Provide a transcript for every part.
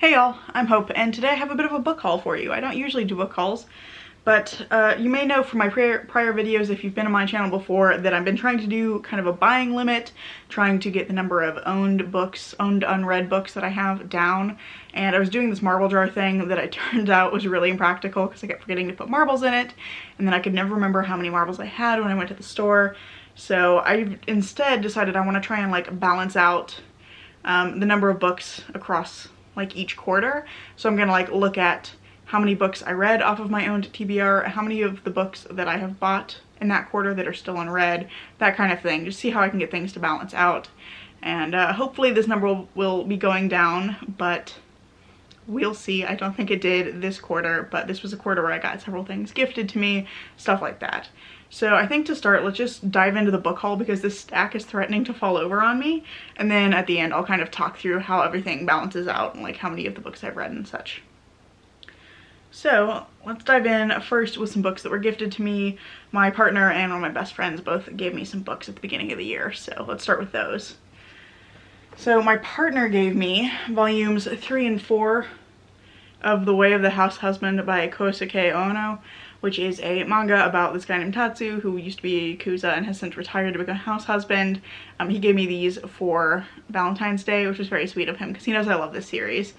Hey y'all, I'm Hope, and today I have a bit of a book haul for you. I don't usually do book hauls, but you may know from my prior videos, if you've been on my channel before, that I've been trying to do kind of a buying limit, trying to get the number of owned unread books that I have down. And I was doing this marble jar thing that it turned out was really impractical because I kept forgetting to put marbles in it, and then I could never remember how many marbles I had when I went to the store. So I instead decided I want to try and like balance out the number of books across like each quarter. So I'm gonna like look at how many books I read off of my own TBR, how many of the books that I have bought in that quarter that are still unread, that kind of thing. Just see how I can get things to balance out. And hopefully this number will be going down, but we'll see. I don't think it did this quarter, but this was a quarter where I got several things gifted to me, stuff like that. So I think to start, let's just dive into the book haul because this stack is threatening to fall over on me. And then at the end, I'll kind of talk through how everything balances out and like how many of the books I've read and such. So let's dive in first with some books that were gifted to me. My partner and one of my best friends both gave me some books at the beginning of the year. So let's start with those. So my partner gave me volumes 3 and 4 of The Way of the House Husband by Kosuke Ono, which is a manga about this guy named Tatsu who used to be a Yakuza and has since retired to become a house husband. He gave me these for Valentine's Day, which was very sweet of him because he knows I love this series.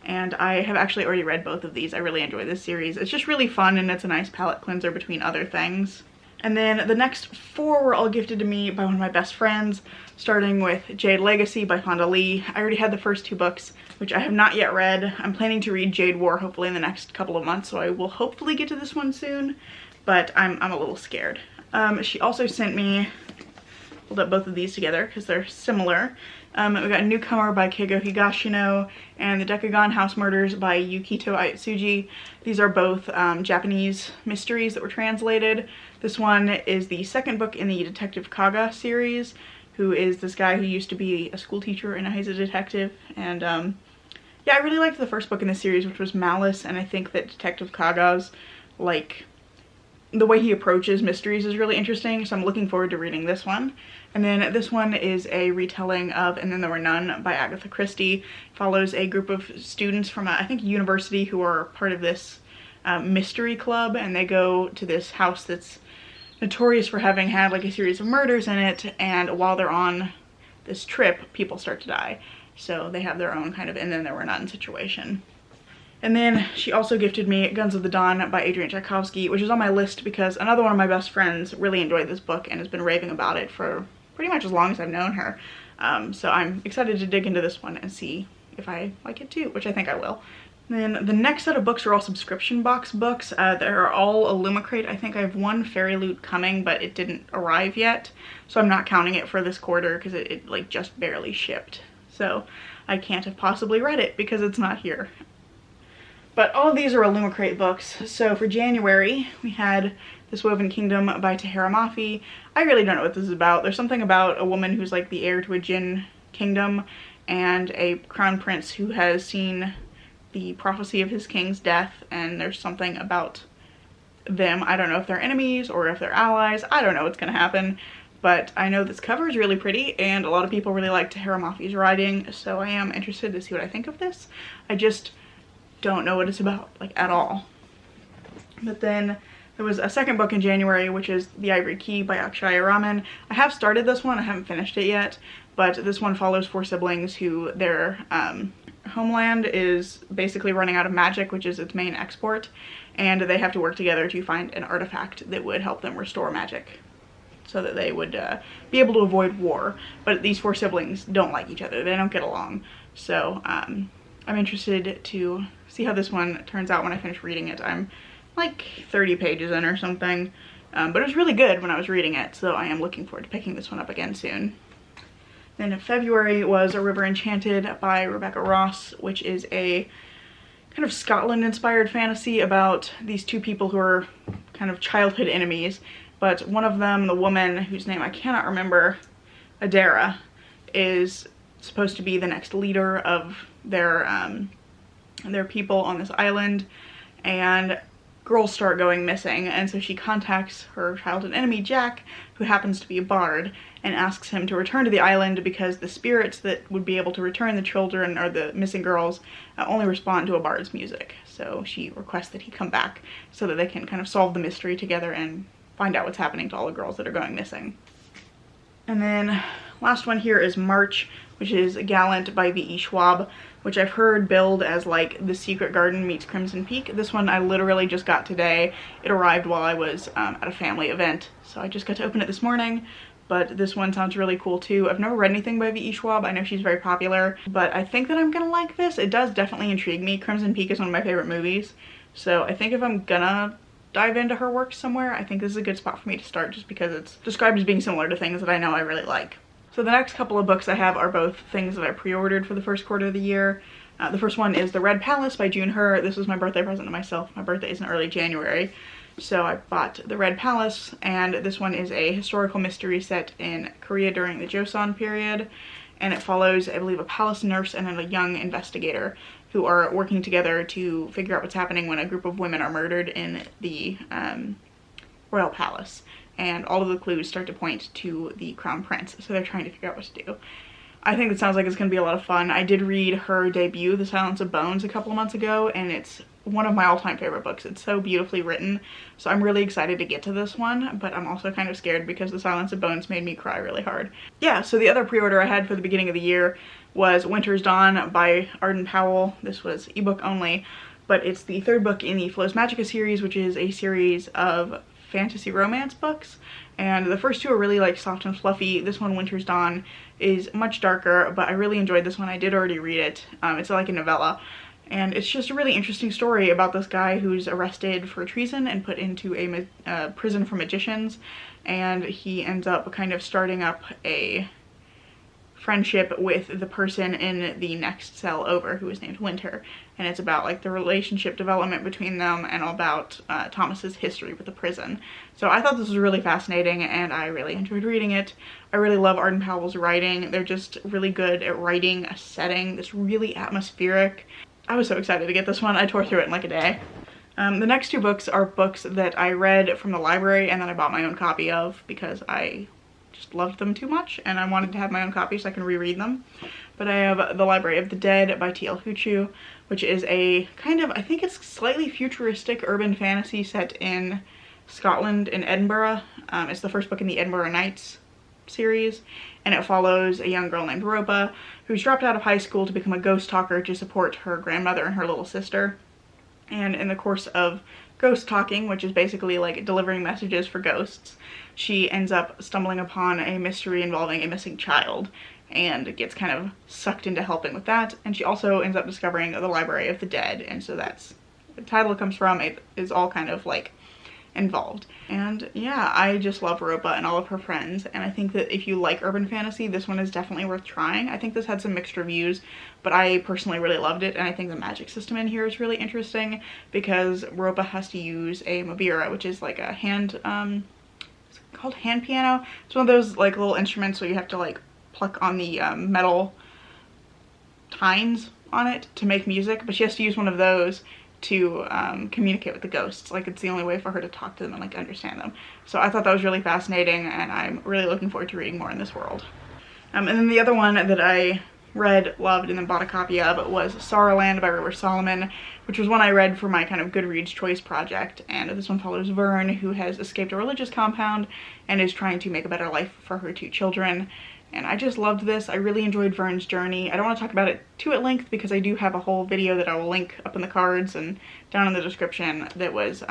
And I have actually already read both of these. I really enjoy this series. It's just really fun and it's a nice palette cleanser between other things. And then the next 4 were all gifted to me by one of my best friends, starting with Jade Legacy by Fonda Lee. I already had the first 2 books, which I have not yet read. I'm planning to read Jade War hopefully in the next couple of months, so I will hopefully get to this one soon, but I'm a little scared. She also sent me, hold up both of these together because they're similar. We got Newcomer by Keigo Higashino and The Decagon House Murders by Yukito Ayatsuji. These are both Japanese mysteries that were translated. This one is the second book in the Detective Kaga series, who is this guy who used to be a school teacher and now he's a detective. And yeah, I really liked the first book in the series, which was Malice, and I think that Detective Kaga's, like, the way he approaches mysteries is really interesting, so I'm looking forward to reading this one. And then this one is a retelling of And Then There Were None by Agatha Christie. It follows a group of students from, I think, a university who are part of this mystery club, and they go to this house that's notorious for having had like a series of murders in it, and while they're on this trip, people start to die. So they have their own kind of And Then There Were None situation. And then she also gifted me Guns of the Dawn by Adrian Tchaikovsky, which is on my list because another one of my best friends really enjoyed this book and has been raving about it for pretty much as long as I've known her. So I'm excited to dig into this one and see if I like it too, which I think I will. Then the next set of books are all subscription box books. They're all Illumicrate. I think I have one Fairy Loot coming, but it didn't arrive yet. So I'm not counting it for this quarter because it like just barely shipped. So I can't have possibly read it because it's not here. But all of these are Illumicrate books. So for January, we had This Woven Kingdom by Tahereh Mafi. I really don't know what this is about. There's something about a woman who's like the heir to a Jinn kingdom and a crown prince who has seen the prophecy of his king's death, and there's something about them. I don't know if they're enemies or if they're allies. I don't know what's gonna happen, but I know this cover is really pretty and a lot of people really like Tahereh Mafi's writing, so I am interested to see what I think of this. I just don't know what it's about, like, at all. But then there was a second book in January, which is The Ivory Key by Akshaya Raman. I have started this one, I haven't finished it yet, but this one follows 4 siblings who their homeland is basically running out of magic, which is its main export, and they have to work together to find an artifact that would help them restore magic so that they would be able to avoid war. But these 4 siblings don't like each other, they don't get along. So I'm interested to see how this one turns out when I finish reading it. I'm like 30 pages in or something, but it was really good when I was reading it, so I am looking forward to picking this one up again soon. Then in February was A River Enchanted by Rebecca Ross, which is a kind of Scotland-inspired fantasy about these 2 people who are kind of childhood enemies, but one of them, the woman whose name I cannot remember, Adara, is supposed to be the next leader of their people on this island, and girls start going missing, and so she contacts her childhood enemy Jack, who happens to be a bard, and asks him to return to the island because the spirits that would be able to return the children or the missing girls only respond to a bard's music. So she requests that he come back so that they can kind of solve the mystery together and find out what's happening to all the girls that are going missing. And then last one here is March, which is Gallant by V.E. Schwab, which I've heard billed as like The Secret Garden meets Crimson Peak. This one I literally just got today. It arrived while I was at a family event, so I just got to open it this morning. But this one sounds really cool too. I've never read anything by V.E. Schwab. I know she's very popular, but I think that I'm gonna like this. It does definitely intrigue me. Crimson Peak is one of my favorite movies, so I think if I'm gonna dive into her work somewhere, I think this is a good spot for me to start, just because it's described as being similar to things that I know I really like. So the next couple of books I have are both things that I pre-ordered for the first quarter of the year. The first one is The Red Palace by June Hur. This was my birthday present to myself. My birthday is in early January, so I bought The Red Palace, and this one is a historical mystery set in Korea during the Joseon period, and it follows, I believe, a palace nurse and a young investigator who are working together to figure out what's happening when a group of women are murdered in the royal palace. And all of the clues start to point to the crown prince, so they're trying to figure out what to do. I think it sounds like it's going to be a lot of fun. I did read her debut, The Silence of Bones, a couple of months ago, and it's one of my all-time favorite books. It's so beautifully written, so I'm really excited to get to this one, but I'm also kind of scared because The Silence of Bones made me cry really hard. Yeah, so the other pre-order I had for the beginning of the year was Winter's Dawn by Arden Powell. This was ebook only, but it's the third book in the Flows Magica series, which is a series of fantasy romance books, and the first two are really like soft and fluffy. This one, Winter's Dawn, is much darker, but I really enjoyed this one. I did already read it. It's like a novella, and it's just a really interesting story about this guy who's arrested for treason and put into a prison for magicians, and he ends up kind of starting up a friendship with the person in the next cell over, who is named Winter, and it's about like the relationship development between them and all about Thomas's history with the prison. So I thought this was really fascinating, and I really enjoyed reading it. I really love Arden Powell's writing. They're just really good at writing a setting that's really atmospheric. I was so excited to get this one. I tore through it in like a day. The next two books are books that I read from the library and then I bought my own copy of because I just loved them too much and I wanted to have my own copy so I can reread them. But I have The Library of the Dead by T.L. Huchu, which is a kind of, I think it's slightly futuristic urban fantasy set in Scotland, in Edinburgh. It's the first book in the Edinburgh Nights series, and it follows a young girl named Ropa who's dropped out of high school to become a ghost talker to support her grandmother and her little sister. And in the course of ghost talking, which is basically like delivering messages for ghosts, she ends up stumbling upon a mystery involving a missing child and gets kind of sucked into helping with that. And she also ends up discovering the Library of the Dead, and so that's where the title comes from. It is all kind of like involved. And yeah, I just love Ropa and all of her friends, and I think that if you like urban fantasy, this one is definitely worth trying. I think this had some mixed reviews, but I personally really loved it, and I think the magic system in here is really interesting because Ropa has to use a mobira, which is like a hand, it's called hand piano. It's one of those like little instruments where you have to like pluck on the metal tines on it to make music, but she has to use one of those to communicate with the ghosts. Like, it's the only way for her to talk to them and like understand them. So I thought that was really fascinating, and I'm really looking forward to reading more in this world. And then the other one that I read, loved, and then bought a copy of was Sorrowland by River Solomon, which was one I read for my kind of Goodreads choice project. And this one follows Vern, who has escaped a religious compound and is trying to make a better life for her two children. And I just loved this. I really enjoyed Vern's journey. I don't want to talk about it too at length because I do have a whole video that I will link up in the cards and down in the description that was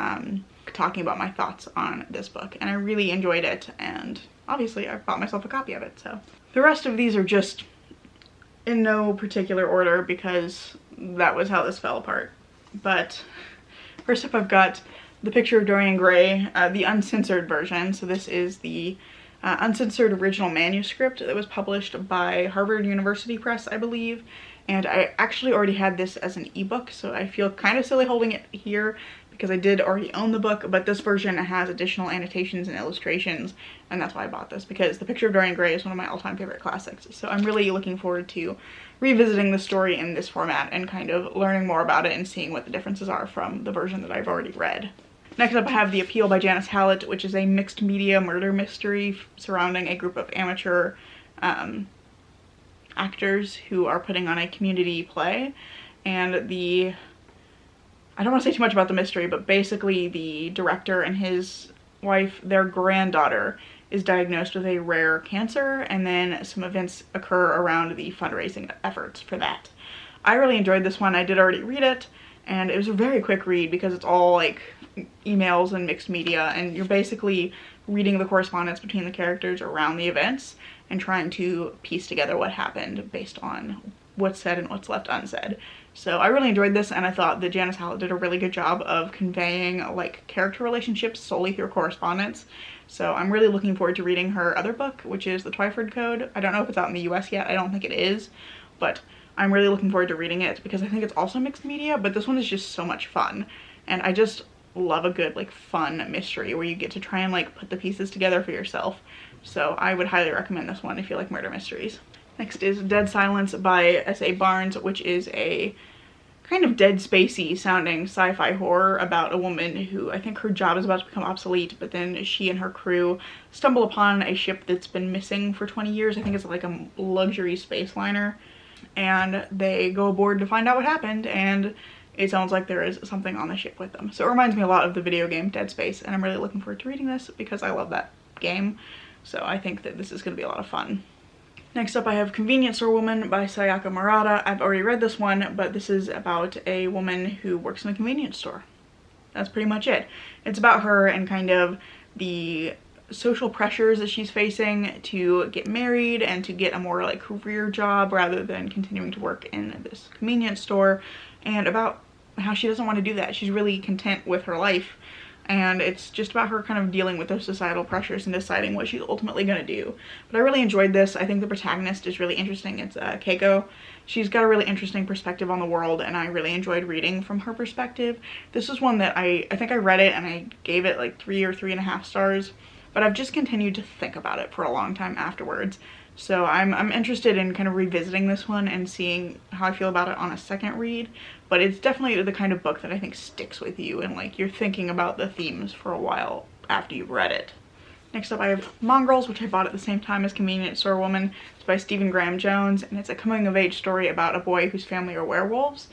talking about my thoughts on this book. And I really enjoyed it, and obviously I bought myself a copy of it. So the rest of these are just in no particular order because that was how this fell apart. But first up, I've got The Picture of Dorian Gray, the uncensored version. So this is the uncensored original manuscript that was published by Harvard University Press, I believe. And I actually already had this as an ebook, so I feel kind of silly holding it here because I did already own the book, but this version has additional annotations and illustrations, and that's why I bought this, because The Picture of Dorian Gray is one of my all-time favorite classics. So I'm really looking forward to revisiting the story in this format and kind of learning more about it and seeing what the differences are from the version that I've already read. Next up I have The Appeal by Janice Hallett, which is a mixed media murder mystery surrounding a group of amateur actors who are putting on a community play. And I don't want to say too much about the mystery, but basically the director and his wife, their granddaughter is diagnosed with a rare cancer, and then some events occur around the fundraising efforts for that. I really enjoyed this one. I did already read it, and it was a very quick read because it's all like emails and mixed media, and you're basically reading the correspondence between the characters around the events and trying to piece together what happened based on what's said and what's left unsaid. So I really enjoyed this, and I thought that Janice Hallett did a really good job of conveying like character relationships solely through correspondence. So I'm really looking forward to reading her other book, which is The Twyford Code. I don't know if it's out in the US yet. I don't think it is, but I'm really looking forward to reading it because I think it's also mixed media, but this one is just so much fun. And I just love a good like fun mystery where you get to try and like put the pieces together for yourself. So I would highly recommend this one if you like murder mysteries. Next is Dead Silence by S.A. Barnes, which is a kind of Dead Spacey sounding sci-fi horror about a woman who, I think her job is about to become obsolete, but then she and her crew stumble upon a ship that's been missing for 20 years. I think it's like a luxury space liner, and they go aboard to find out what happened, and it sounds like there is something on the ship with them. So it reminds me a lot of the video game Dead Space, and I'm really looking forward to reading this because I love that game. So I think that this is going to be a lot of fun. Next up I have Convenience Store Woman by Sayaka Murata. I've already read this one, but this is about a woman who works in a convenience store. That's pretty much it. It's about her and kind of the social pressures that she's facing to get married and to get a more like career job rather than continuing to work in this convenience store, and about how she doesn't want to do that. She's really content with her life, and it's just about her kind of dealing with those societal pressures and deciding what she's ultimately going to do. But I really enjoyed this. I think the protagonist is really interesting. It's Keiko. She's got a really interesting perspective on the world, and I really enjoyed reading from her perspective. This is one that I think I read it and I gave it like 3 or 3.5 stars, but I've just continued to think about it for a long time afterwards. So I'm interested in kind of revisiting this one and seeing how I feel about it on a second read. But it's definitely the kind of book that I think sticks with you, and like you're thinking about the themes for a while after you've read it. Next up I have Mongrels, which I bought at the same time as Convenience Store Woman. It's by Stephen Graham Jones, and it's a coming of age story about a boy whose family are werewolves,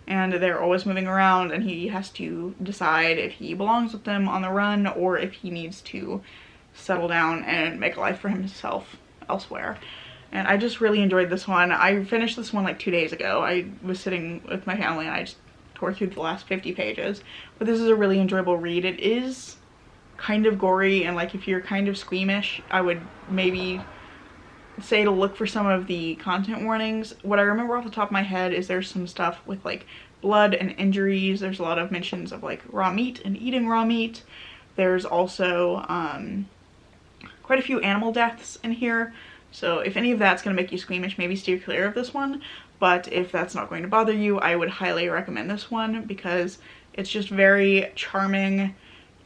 and they're always moving around, and he has to decide if he belongs with them on the run or if he needs to settle down and make a life for himself elsewhere. And I just really enjoyed this one. I finished this one like 2 days ago. I was sitting with my family and I just tore through the last 50 pages. But this is a really enjoyable read. It is kind of gory, and like if you're kind of squeamish, I would maybe say to look for some of the content warnings. What I remember off the top of my head is there's some stuff with like blood and injuries. There's a lot of mentions of like raw meat and eating raw meat. There's also quite a few animal deaths in here. So if any of that's going to make you squeamish, maybe steer clear of this one. But if that's not going to bother you, I would highly recommend this one because it's just very charming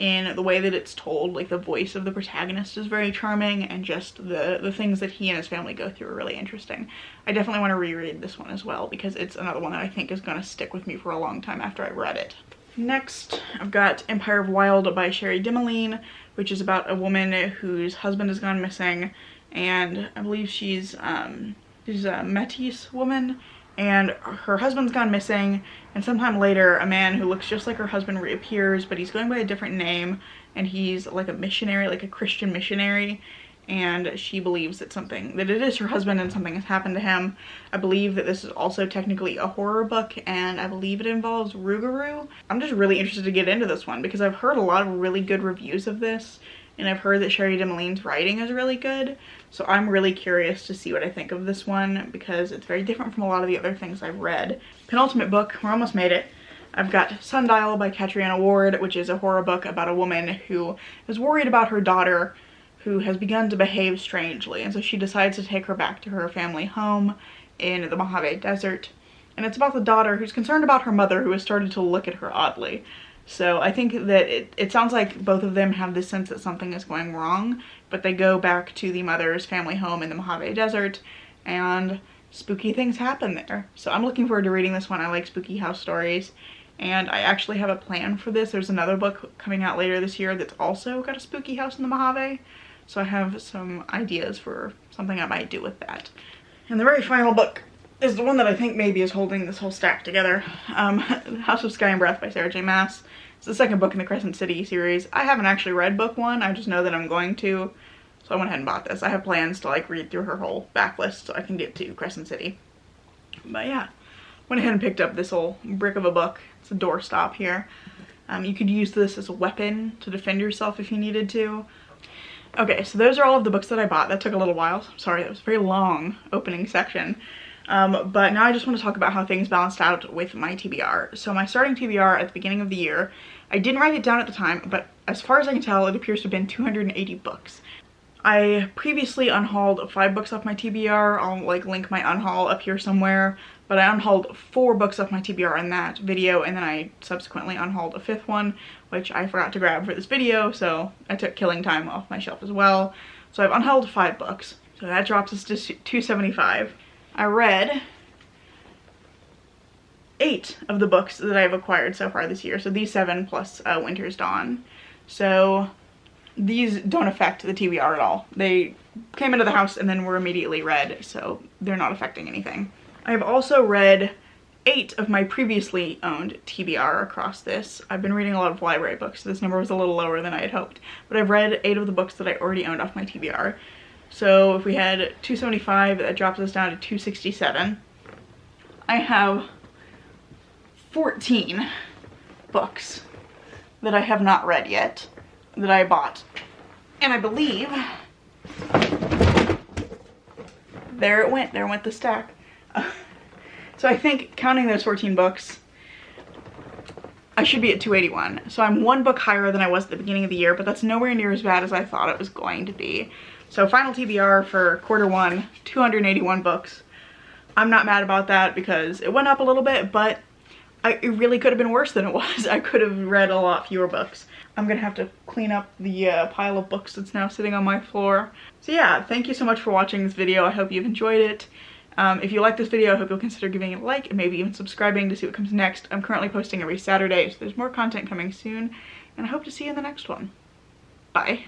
in the way that it's told. Like the voice of the protagonist is very charming, and just the things that he and his family go through are really interesting. I definitely want to reread this one as well because it's another one that I think is going to stick with me for a long time after I've read it. Next, I've got Empire of Wild by Sherry Dimeline, which is about a woman whose husband has gone missing, and I believe she's a Métis woman, and her husband's gone missing, and sometime later a man who looks just like her husband reappears, but he's going by a different name, and he's like a missionary, like a Christian missionary, and she believes that it is her husband and something has happened to him. I believe that this is also technically a horror book, and I believe it involves Rougarou. I'm just really interested to get into this one because I've heard a lot of really good reviews of this, and I've heard that Sherry Dimeline's writing is really good. So I'm really curious to see what I think of this one because it's very different from a lot of the other things I've read. Penultimate book, we're almost made it. I've got Sundial by Catriona Ward, which is a horror book about a woman who is worried about her daughter who has begun to behave strangely, and so she decides to take her back to her family home in the Mojave Desert. And it's about the daughter who's concerned about her mother, who has started to look at her oddly. So I think that it sounds like both of them have this sense that something is going wrong, but they go back to the mother's family home in the Mojave Desert, and spooky things happen there. So I'm looking forward to reading this one. I like spooky house stories, and I actually have a plan for this. There's another book coming out later this year that's also got a spooky house in the Mojave, so I have some ideas for something I might do with that. And the very final book is the one that I think maybe is holding this whole stack together. House of Sky and Breath by Sarah J Maas. It's the second book in the Crescent City series. I haven't actually read book one, I just know that I'm going to, so I went ahead and bought this. I have plans to like read through her whole backlist so I can get to Crescent City. But yeah, went ahead and picked up this old brick of a book. It's a doorstop here. You could use this as a weapon to defend yourself if you needed to. Okay, so those are all of the books that I bought. That took a little while. So I'm sorry, that was a very long opening section. But now I just want to talk about how things balanced out with my TBR. So my starting TBR at the beginning of the year, I didn't write it down at the time, but as far as I can tell, it appears to have been 280 books. I previously unhauled 5 books off my TBR. I'll like link my unhaul up here somewhere. But I unhauled 4 books off my TBR in that video, and then I subsequently unhauled a 5th one, which I forgot to grab for this video, so I took Killing Time off my shelf as well. So I've unhauled 5 books, so that drops us to 275. I read 8 of the books that I've acquired so far this year, so these 7 plus Winter's Dawn. So these don't affect the TBR at all. They came into the house and then were immediately read, so they're not affecting anything. I have also read 8 of my previously owned TBR across this. I've been reading a lot of library books, so this number was a little lower than I had hoped. But I've read 8 of the books that I already owned off my TBR. So if we had 275, that drops us down to 267. I have 14 books that I have not read yet, that I bought. And I believe, there went the stack. So I think, counting those 14 books, I should be at 281. So I'm 1 book higher than I was at the beginning of the year, but that's nowhere near as bad as I thought it was going to be. So final TBR for quarter 1, 281 books. I'm not mad about that because it went up a little bit, but it really could have been worse than it was. I could have read a lot fewer books. I'm gonna have to clean up the pile of books that's now sitting on my floor. So yeah, thank you so much for watching this video. I hope you've enjoyed it. If you like this video, I hope you'll consider giving it a like and maybe even subscribing to see what comes next. I'm currently posting every Saturday, so there's more content coming soon, and I hope to see you in the next one. Bye.